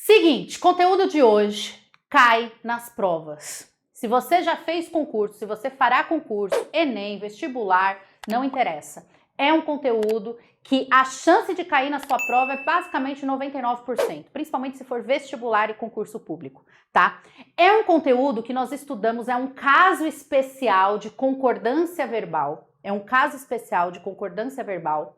Seguinte, conteúdo de hoje cai nas provas. Se você já fez concurso, se você fará concurso, Enem, vestibular, não interessa. É um conteúdo que a chance de cair na sua prova é basicamente 99%, principalmente se for vestibular e concurso público, tá? É um conteúdo que nós estudamos, é um caso especial de concordância verbal. É um caso especial de concordância verbal.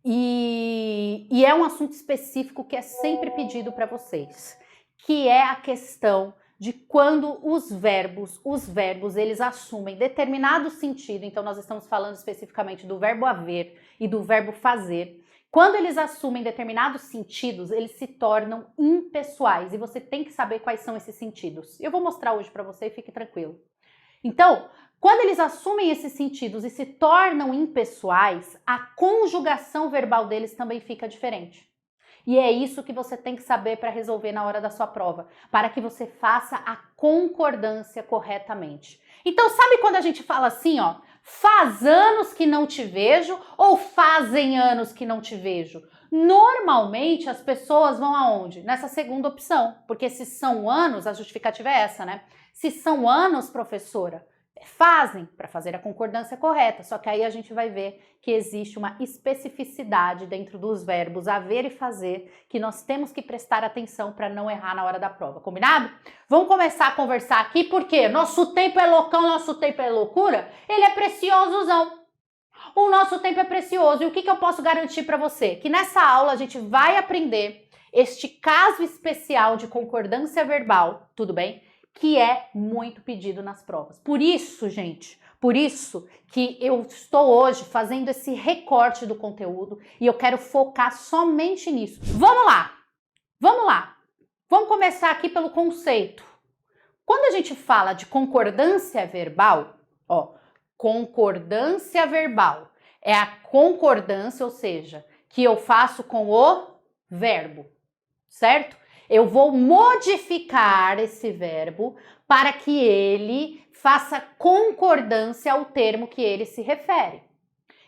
E é um assunto específico que é sempre pedido para vocês, que é a questão de quando os verbos, eles assumem determinado sentido. Então nós estamos falando especificamente do verbo haver e do verbo fazer. Quando eles assumem determinados sentidos, eles se tornam impessoais e você tem que saber quais são esses sentidos. Eu vou mostrar hoje para você e fique tranquilo. Então, quando eles assumem esses sentidos e se tornam impessoais, a conjugação verbal deles também fica diferente. E é isso que você tem que saber para resolver na hora da sua prova, para que você faça a concordância corretamente. Então, sabe quando a gente fala assim, ó, faz anos que não te vejo ou fazem anos que não te vejo? Normalmente as pessoas vão aonde? Nessa segunda opção, porque se são anos, a justificativa é essa, né? Se são anos, professora, fazem para fazer a concordância correta, só que aí a gente vai ver que existe uma especificidade dentro dos verbos haver e fazer que nós temos que prestar atenção para não errar na hora da prova, combinado? Vamos começar a conversar aqui porque nosso tempo é loucão, nosso tempo é loucura, ele é preciosozão. O nosso tempo é precioso e o que eu posso garantir para você? Que nessa aula a gente vai aprender este caso especial de concordância verbal, tudo bem? Que é muito pedido nas provas. Por isso, gente, por isso que eu estou hoje fazendo esse recorte do conteúdo e eu quero focar somente nisso. Vamos lá! Vamos lá! Vamos começar aqui pelo conceito. Quando a gente fala de concordância verbal, ó, concordância verbal é a concordância, ou seja, que eu faço com o verbo, certo? Eu vou modificar esse verbo para que ele faça concordância ao termo que ele se refere.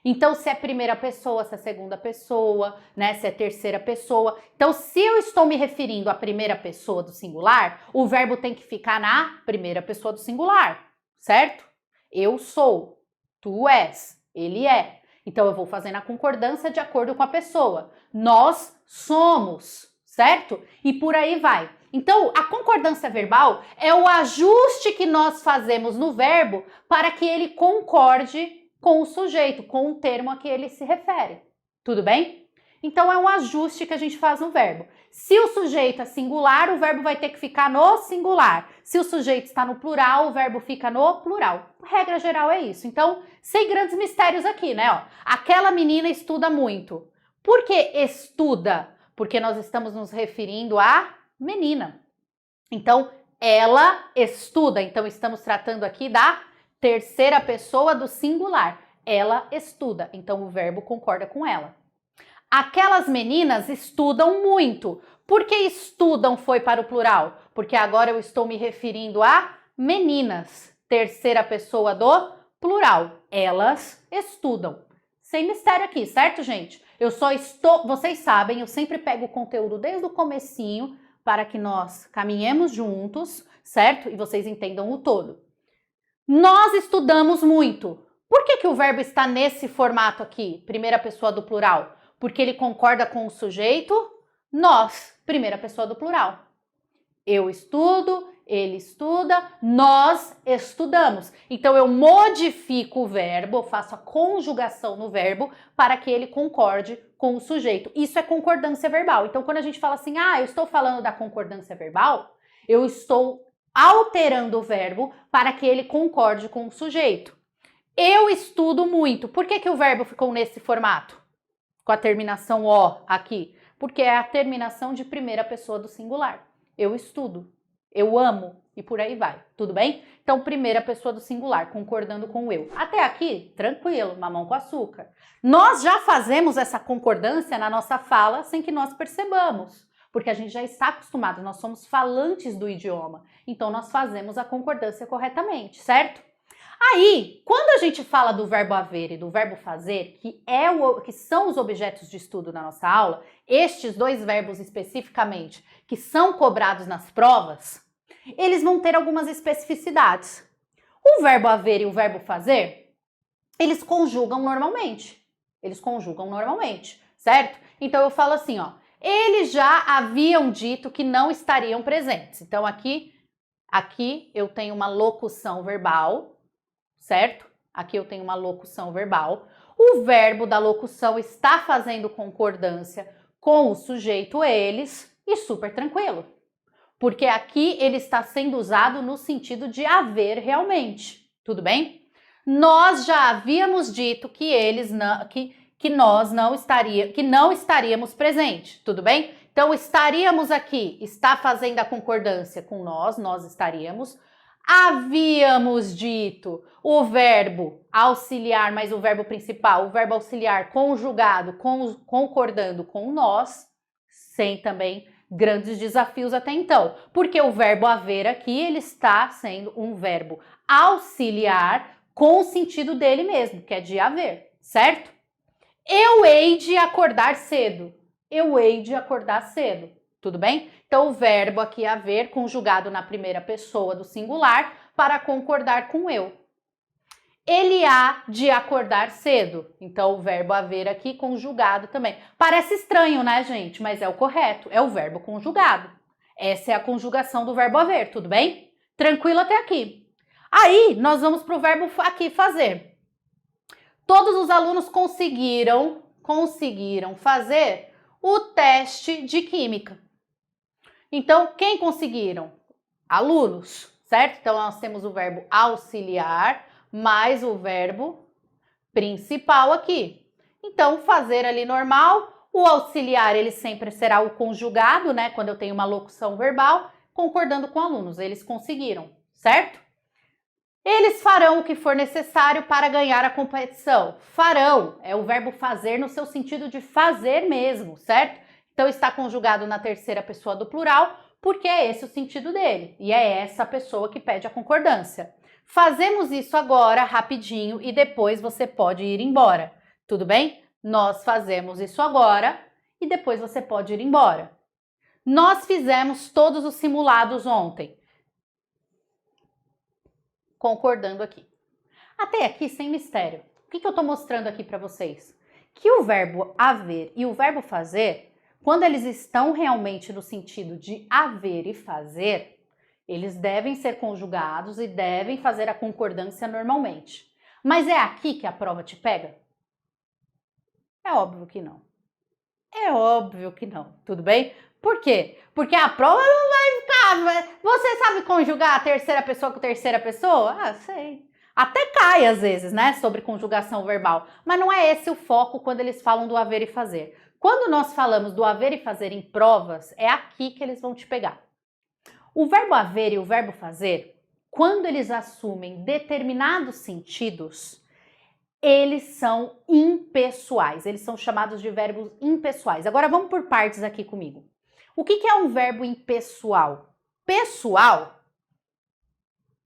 Então, se é primeira pessoa, se é segunda pessoa, né? Se é terceira pessoa. Então, se eu estou me referindo à primeira pessoa do singular, o verbo tem que ficar na primeira pessoa do singular, certo? Eu sou, tu és, ele é. Então, eu vou fazendo a concordância de acordo com a pessoa. Nós somos, certo? E por aí vai. Então, a concordância verbal é o ajuste que nós fazemos no verbo para que ele concorde com o sujeito, com o termo a que ele se refere. Tudo bem? Então, é um ajuste que a gente faz no verbo. Se o sujeito é singular, o verbo vai ter que ficar no singular. Se o sujeito está no plural, o verbo fica no plural. Regra geral é isso. Então, sem grandes mistérios aqui, né? Ó, aquela menina estuda muito. Por que estuda? Porque nós estamos nos referindo à menina. Então, ela estuda. Então, estamos tratando aqui da terceira pessoa do singular. Ela estuda. Então, o verbo concorda com ela. Aquelas meninas estudam muito. Por que estudam foi para o plural? Porque agora eu estou me referindo a meninas. Terceira pessoa do plural. Elas estudam. Sem mistério aqui, certo, gente? Eu só estou, vocês sabem, eu sempre pego o conteúdo desde o comecinho para que nós caminhemos juntos, certo? E vocês entendam o todo. Nós estudamos muito. Por que o verbo está nesse formato aqui, primeira pessoa do plural? Porque ele concorda com o sujeito, nós, primeira pessoa do plural. Eu estudo, ele estuda, nós estudamos. Então, eu modifico o verbo, eu faço a conjugação no verbo para que ele concorde com o sujeito. Isso é concordância verbal. Então, quando a gente fala assim, eu estou falando da concordância verbal, eu estou alterando o verbo para que ele concorde com o sujeito. Eu estudo muito. Por que o verbo ficou nesse formato? Com a terminação O aqui. Porque é a terminação de primeira pessoa do singular. Eu estudo. Eu amo e por aí vai, tudo bem? Então, primeira pessoa do singular, concordando com o eu. Até aqui, tranquilo, mamão com açúcar. Nós já fazemos essa concordância na nossa fala sem que nós percebamos, porque a gente já está acostumado, nós somos falantes do idioma, então nós fazemos a concordância corretamente, certo? Aí, quando a gente fala do verbo haver e do verbo fazer, que são os objetos de estudo na nossa aula, estes dois verbos especificamente, que são cobrados nas provas, eles vão ter algumas especificidades. O verbo haver e o verbo fazer, eles conjugam normalmente. Eles conjugam normalmente, certo? Então eu falo assim, ó, eles já haviam dito que não estariam presentes. Então aqui eu tenho uma locução verbal, certo? Aqui eu tenho uma locução verbal. O verbo da locução está fazendo concordância com o sujeito eles e super tranquilo. Porque aqui ele está sendo usado no sentido de haver realmente, tudo bem? Nós já havíamos dito que eles não, que nós não estaríamos presentes, tudo bem? Então estaríamos aqui, está fazendo a concordância com nós estaríamos. Havíamos dito o verbo auxiliar, mas o verbo principal, o verbo auxiliar conjugado, concordando com nós, sem também grandes desafios até então, porque o verbo haver aqui, ele está sendo um verbo auxiliar com o sentido dele mesmo, que é de haver, certo? Eu hei de acordar cedo. Eu hei de acordar cedo, tudo bem? Então, o verbo aqui haver conjugado na primeira pessoa do singular para concordar com eu. Ele há de acordar cedo. Então, o verbo haver aqui conjugado também. Parece estranho, né, gente? Mas é o correto. É o verbo conjugado. Essa é a conjugação do verbo haver, tudo bem? Tranquilo até aqui. Aí, nós vamos para o verbo aqui fazer. Todos os alunos conseguiram fazer o teste de química. Então, quem conseguiram? Alunos, certo? Então, nós temos o verbo auxiliar mais o verbo principal aqui. Então, fazer ali normal, o auxiliar ele sempre será o conjugado, né? Quando eu tenho uma locução verbal, concordando com alunos. Eles conseguiram, certo? Eles farão o que for necessário para ganhar a competição. Farão é o verbo fazer no seu sentido de fazer mesmo, certo? Então, está conjugado na terceira pessoa do plural, porque é esse o sentido dele. E é essa pessoa que pede a concordância. Fazemos isso agora, rapidinho, e depois você pode ir embora. Tudo bem? Nós fazemos isso agora e depois você pode ir embora. Nós fizemos todos os simulados ontem. Concordando aqui. Até aqui, sem mistério. O que eu estou mostrando aqui para vocês? Que o verbo haver e o verbo fazer, quando eles estão realmente no sentido de haver e fazer, eles devem ser conjugados e devem fazer a concordância normalmente. Mas é aqui que a prova te pega? É óbvio que não. É óbvio que não, tudo bem? Por quê? Porque a prova não vai ficar... Você sabe conjugar a terceira pessoa com terceira pessoa? Ah, sei. Até cai às vezes, né, sobre conjugação verbal. Mas não é esse o foco quando eles falam do haver e fazer. Quando nós falamos do haver e fazer em provas, é aqui que eles vão te pegar. O verbo haver e o verbo fazer, quando eles assumem determinados sentidos, eles são impessoais, eles são chamados de verbos impessoais. Agora vamos por partes aqui comigo. O que é um verbo impessoal? Pessoal,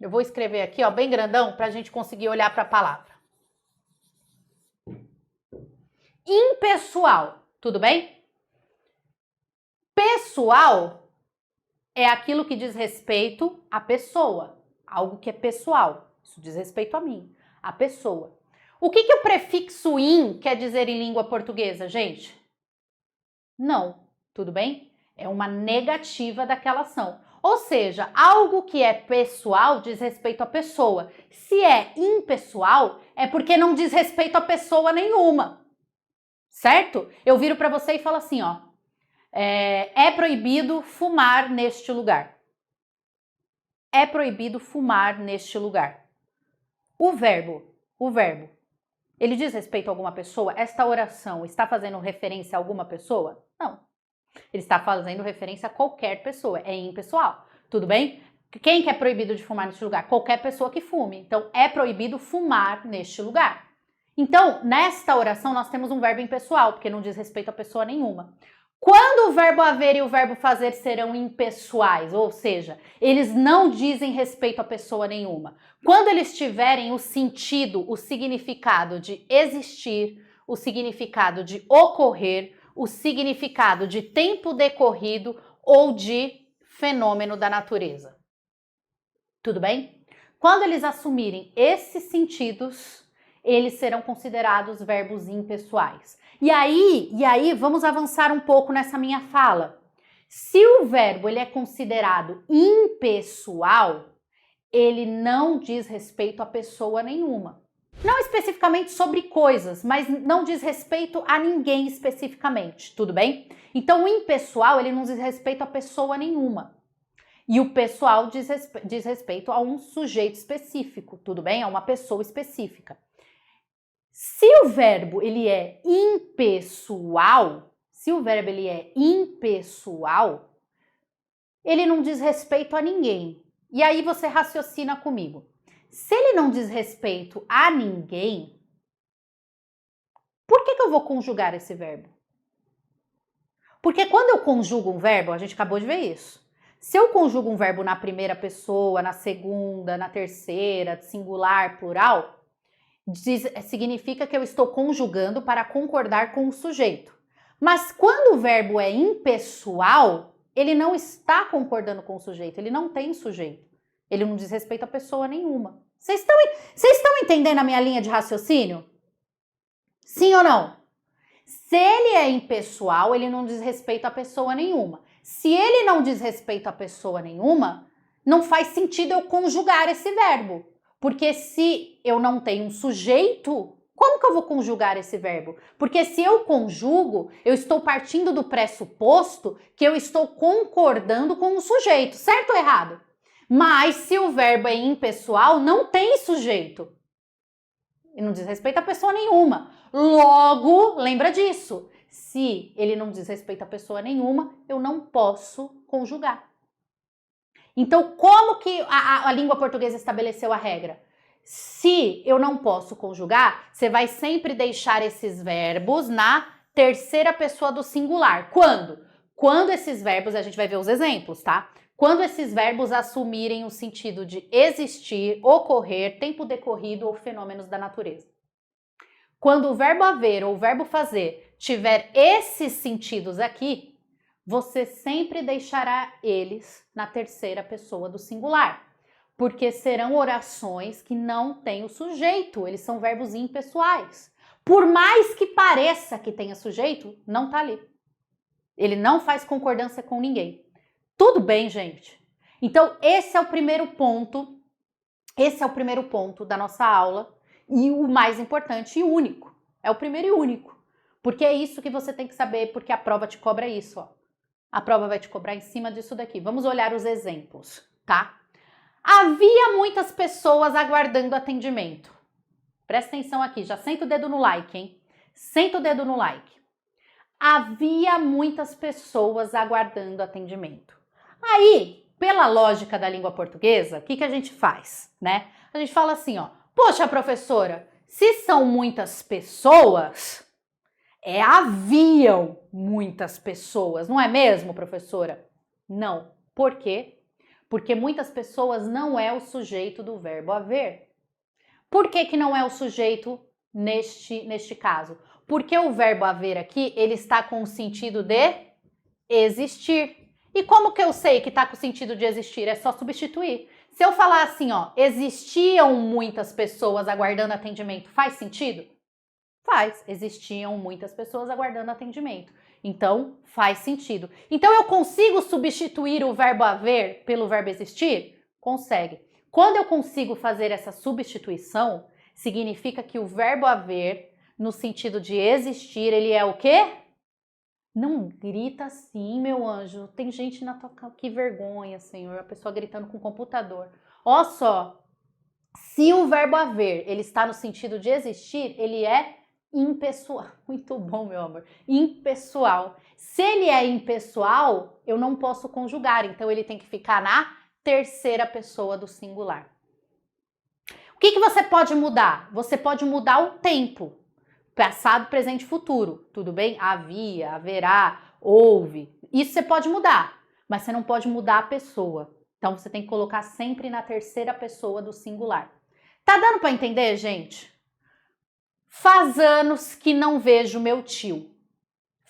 eu vou escrever aqui, ó, bem grandão, para a gente conseguir olhar para a palavra. Impessoal, tudo bem? Pessoal é aquilo que diz respeito à pessoa, algo que é pessoal. Isso diz respeito a mim, a pessoa. O que o prefixo in quer dizer em língua portuguesa, gente? Não, tudo bem? É uma negativa daquela ação. Ou seja, algo que é pessoal diz respeito à pessoa. Se é impessoal, é porque não diz respeito a pessoa nenhuma. Certo? Eu viro para você e falo assim, ó. É proibido fumar neste lugar. É proibido fumar neste lugar. O verbo, ele diz respeito a alguma pessoa? Esta oração está fazendo referência a alguma pessoa? Não. Ele está fazendo referência a qualquer pessoa, é impessoal. Tudo bem? Quem que é proibido de fumar neste lugar? Qualquer pessoa que fume. Então, é proibido fumar neste lugar. Então, nesta oração, nós temos um verbo impessoal, porque não diz respeito a pessoa nenhuma. Quando o verbo haver e o verbo fazer serão impessoais, ou seja, eles não dizem respeito a pessoa nenhuma. Quando eles tiverem o sentido, o significado de existir, o significado de ocorrer, o significado de tempo decorrido ou de fenômeno da natureza. Tudo bem? Quando eles assumirem esses sentidos, eles serão considerados verbos impessoais. E aí, vamos avançar um pouco nessa minha fala. Se o verbo ele é considerado impessoal, ele não diz respeito a pessoa nenhuma. Não especificamente sobre coisas, mas não diz respeito a ninguém especificamente, tudo bem? Então, o impessoal, ele não diz respeito a pessoa nenhuma. E o pessoal diz respeito a um sujeito específico, tudo bem? A uma pessoa específica. Se o verbo ele é impessoal, ele não diz respeito a ninguém. E aí você raciocina comigo. Se ele não diz respeito a ninguém, por que eu vou conjugar esse verbo? Porque quando eu conjugo um verbo, a gente acabou de ver isso. Se eu conjugo um verbo na primeira pessoa, na segunda, na terceira, singular, plural, significa que eu estou conjugando para concordar com o sujeito. Mas quando o verbo é impessoal, ele não está concordando com o sujeito, ele não tem sujeito. Ele não diz respeito a pessoa nenhuma. Vocês estão entendendo a minha linha de raciocínio? Sim ou não? Se ele é impessoal, ele não diz respeito a pessoa nenhuma. Se ele não diz respeito a pessoa nenhuma, não faz sentido eu conjugar esse verbo. Porque se eu não tenho um sujeito, como que eu vou conjugar esse verbo? Porque se eu conjugo, eu estou partindo do pressuposto que eu estou concordando com o sujeito, certo ou errado? Mas se o verbo é impessoal, não tem sujeito. E não diz respeito a pessoa nenhuma. Logo, lembra disso. Se ele não diz respeito a pessoa nenhuma, eu não posso conjugar. Então, como que a língua portuguesa estabeleceu a regra? Se eu não posso conjugar, você vai sempre deixar esses verbos na terceira pessoa do singular. Quando? Quando esses verbos, a gente vai ver os exemplos, tá? Quando esses verbos assumirem o sentido de existir, ocorrer, tempo decorrido ou fenômenos da natureza. Quando o verbo haver ou o verbo fazer tiver esses sentidos aqui, você sempre deixará eles na terceira pessoa do singular, porque serão orações que não têm o sujeito, eles são verbos impessoais. Por mais que pareça que tenha sujeito, não tá ali. Ele não faz concordância com ninguém. Tudo bem, gente? Então, esse é o primeiro ponto da nossa aula e o mais importante e único. É o primeiro e único. Porque é isso que você tem que saber, porque a prova te cobra isso, ó. A prova vai te cobrar em cima disso daqui. Vamos olhar os exemplos, tá? Havia muitas pessoas aguardando atendimento. Presta atenção aqui, já senta o dedo no like, hein? Senta o dedo no like. Havia muitas pessoas aguardando atendimento. Aí, pela lógica da língua portuguesa, o que a gente faz, né? A gente fala assim, ó. Poxa, professora, se são muitas pessoas, haviam muitas pessoas, não é mesmo, professora? Não. Por quê? Porque muitas pessoas não é o sujeito do verbo haver. Por que não é o sujeito neste caso? Porque o verbo haver aqui, ele está com o sentido de existir. E como que eu sei que está com o sentido de existir? É só substituir. Se eu falar assim, ó, existiam muitas pessoas aguardando atendimento, faz sentido? Faz. Existiam muitas pessoas aguardando atendimento. Então, faz sentido. Então, eu consigo substituir o verbo haver pelo verbo existir? Consegue. Quando eu consigo fazer essa substituição, significa que o verbo haver, no sentido de existir, ele é o quê? Não grita assim, meu anjo. Tem gente na tua casa. Que vergonha, Senhor. A pessoa gritando com o computador. Ó só. Se o verbo haver, ele está no sentido de existir, ele é impessoal. Muito bom, meu amor. Impessoal. Se ele é impessoal, eu não posso conjugar. Então, ele tem que ficar na terceira pessoa do singular. O que você pode mudar? Você pode mudar o tempo. Passado, presente e futuro. Tudo bem? Havia, haverá, houve. Isso você pode mudar. Mas você não pode mudar a pessoa. Então, você tem que colocar sempre na terceira pessoa do singular. Tá dando para entender, gente? Faz anos que não vejo meu tio.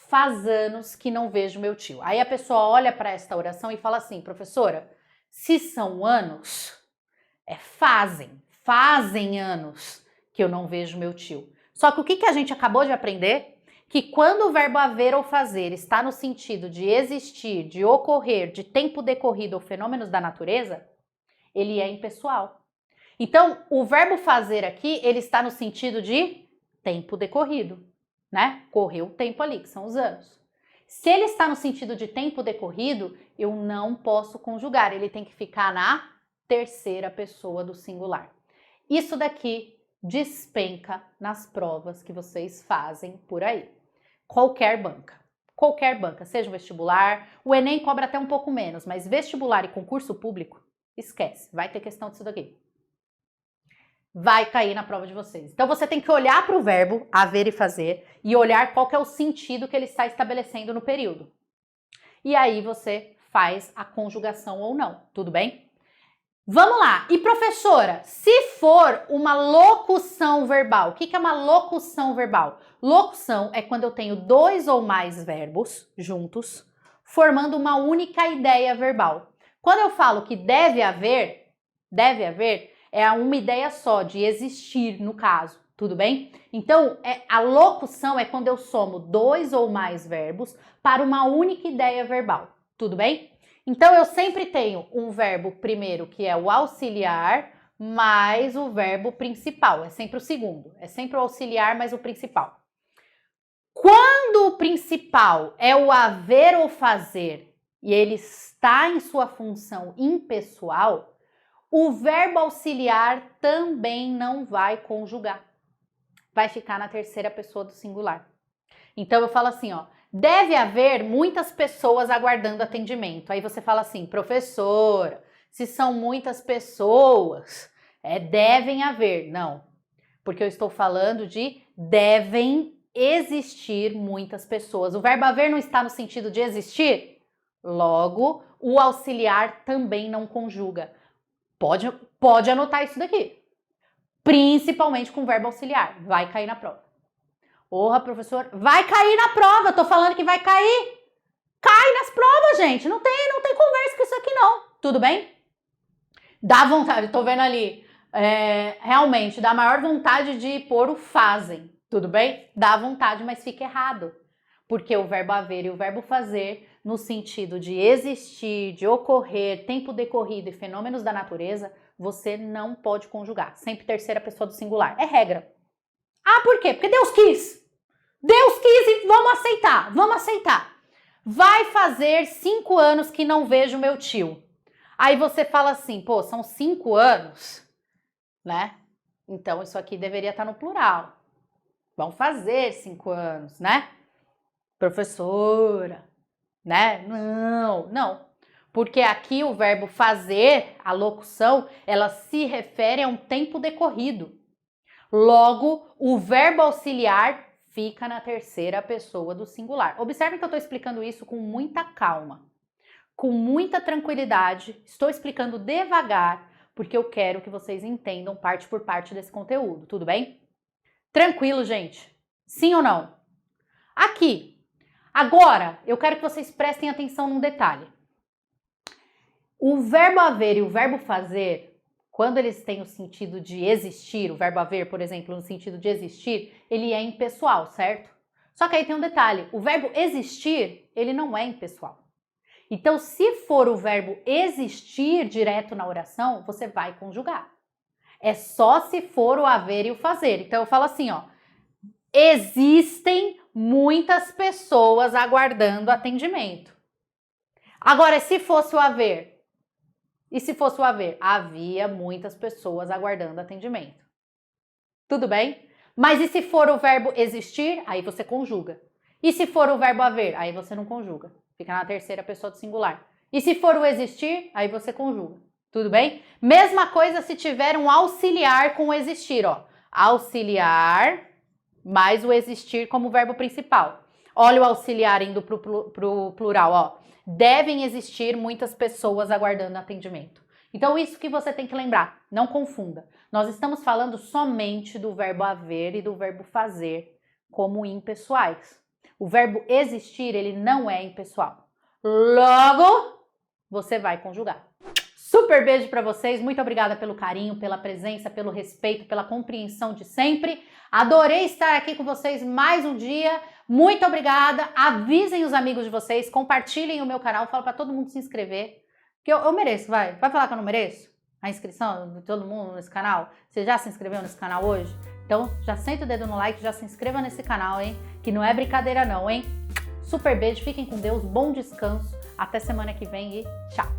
faz anos que não vejo meu tio. Aí a pessoa olha para esta oração e fala assim, professora, se são anos, fazem anos que eu não vejo meu tio. Só que o que a gente acabou de aprender? Que quando o verbo haver ou fazer está no sentido de existir, de ocorrer, de tempo decorrido ou fenômenos da natureza, ele é impessoal. Então, o verbo fazer aqui, ele está no sentido de tempo decorrido, né? Correu o tempo ali, que são os anos. Se ele está no sentido de tempo decorrido, eu não posso conjugar, ele tem que ficar na terceira pessoa do singular. Isso daqui despenca nas provas que vocês fazem por aí. Qualquer banca, seja o vestibular, o Enem cobra até um pouco menos, mas vestibular e concurso público, esquece, vai ter questão disso daqui. Vai cair na prova de vocês. Então você tem que olhar para o verbo haver e fazer e olhar qual que é o sentido que ele está estabelecendo no período. E aí você faz a conjugação ou não, tudo bem? Vamos lá. E professora, se for uma locução verbal, o que é uma locução verbal? Locução é quando eu tenho dois ou mais verbos juntos, formando uma única ideia verbal. Quando eu falo que deve haver, é uma ideia só, de existir no caso, tudo bem? Então, a locução é quando eu somo dois ou mais verbos para uma única ideia verbal, tudo bem? Então, eu sempre tenho um verbo primeiro, que é o auxiliar, mais o verbo principal, é sempre o segundo, é sempre o auxiliar mais o principal. Quando o principal é o haver ou fazer e ele está em sua função impessoal, o verbo auxiliar também não vai conjugar. Vai ficar na terceira pessoa do singular. Então eu falo assim, ó, deve haver muitas pessoas aguardando atendimento. Aí você fala assim, professora, se são muitas pessoas, devem haver. Não, porque eu estou falando de devem existir muitas pessoas. O verbo haver não está no sentido de existir? Logo, o auxiliar também não conjuga. Pode anotar isso daqui. Principalmente com o verbo auxiliar. Vai cair na prova. Porra, professor, vai cair na prova. Tô falando que vai cair. Cai nas provas, gente. Não tem conversa com isso aqui, não. Tudo bem? Dá vontade, tô vendo ali. Realmente, dá maior vontade de pôr o fazem. Tudo bem? Dá vontade, mas fica errado. Porque o verbo haver e o verbo fazer, no sentido de existir, de ocorrer, tempo decorrido e fenômenos da natureza, você não pode conjugar. Sempre terceira pessoa do singular. É regra. Ah, por quê? Porque Deus quis. Deus quis e vamos aceitar. Vai fazer 5 anos que não vejo meu tio. Aí você fala assim, pô, são 5 anos, né? Então isso aqui deveria estar no plural. Vão fazer 5 anos, né? Professora, né? Não. Porque aqui o verbo fazer, a locução, ela se refere a um tempo decorrido. Logo, o verbo auxiliar fica na terceira pessoa do singular. Observe que eu estou explicando isso com muita calma, com muita tranquilidade. Estou explicando devagar, porque eu quero que vocês entendam parte por parte desse conteúdo, tudo bem? Tranquilo, gente? Sim ou não? Aqui. Agora, eu quero que vocês prestem atenção num detalhe. O verbo haver e o verbo fazer, quando eles têm o sentido de existir, o verbo haver, por exemplo, no sentido de existir, ele é impessoal, certo? Só que aí tem um detalhe, o verbo existir, ele não é impessoal. Então, se for o verbo existir direto na oração, você vai conjugar. É só se for o haver e o fazer. Então, eu falo assim, ó, existem muitas pessoas aguardando atendimento. Agora, se fosse o haver? E se fosse o haver? Havia muitas pessoas aguardando atendimento. Tudo bem? Mas e se for o verbo existir? Aí você conjuga. E se for o verbo haver? Aí você não conjuga. Fica na terceira pessoa do singular. E se for o existir? Aí você conjuga. Tudo bem? Mesma coisa se tiver um auxiliar com o existir, ó. Auxiliar mais o existir como verbo principal. Olha o auxiliar indo pro plural, ó. Devem existir muitas pessoas aguardando atendimento. Então, isso que você tem que lembrar, não confunda. Nós estamos falando somente do verbo haver e do verbo fazer como impessoais. O verbo existir, ele não é impessoal. Logo, você vai conjugar. Super beijo para vocês, muito obrigada pelo carinho, pela presença, pelo respeito, pela compreensão de sempre. Adorei estar aqui com vocês mais um dia. Muito obrigada. Avisem os amigos de vocês, compartilhem o meu canal, falo para todo mundo se inscrever. Que eu mereço, vai. Vai falar que eu não mereço? A inscrição de todo mundo nesse canal? Você já se inscreveu nesse canal hoje? Então, já senta o dedo no like, já se inscreva nesse canal, hein? Que não é brincadeira não, hein? Super beijo, fiquem com Deus, bom descanso. Até semana que vem e tchau!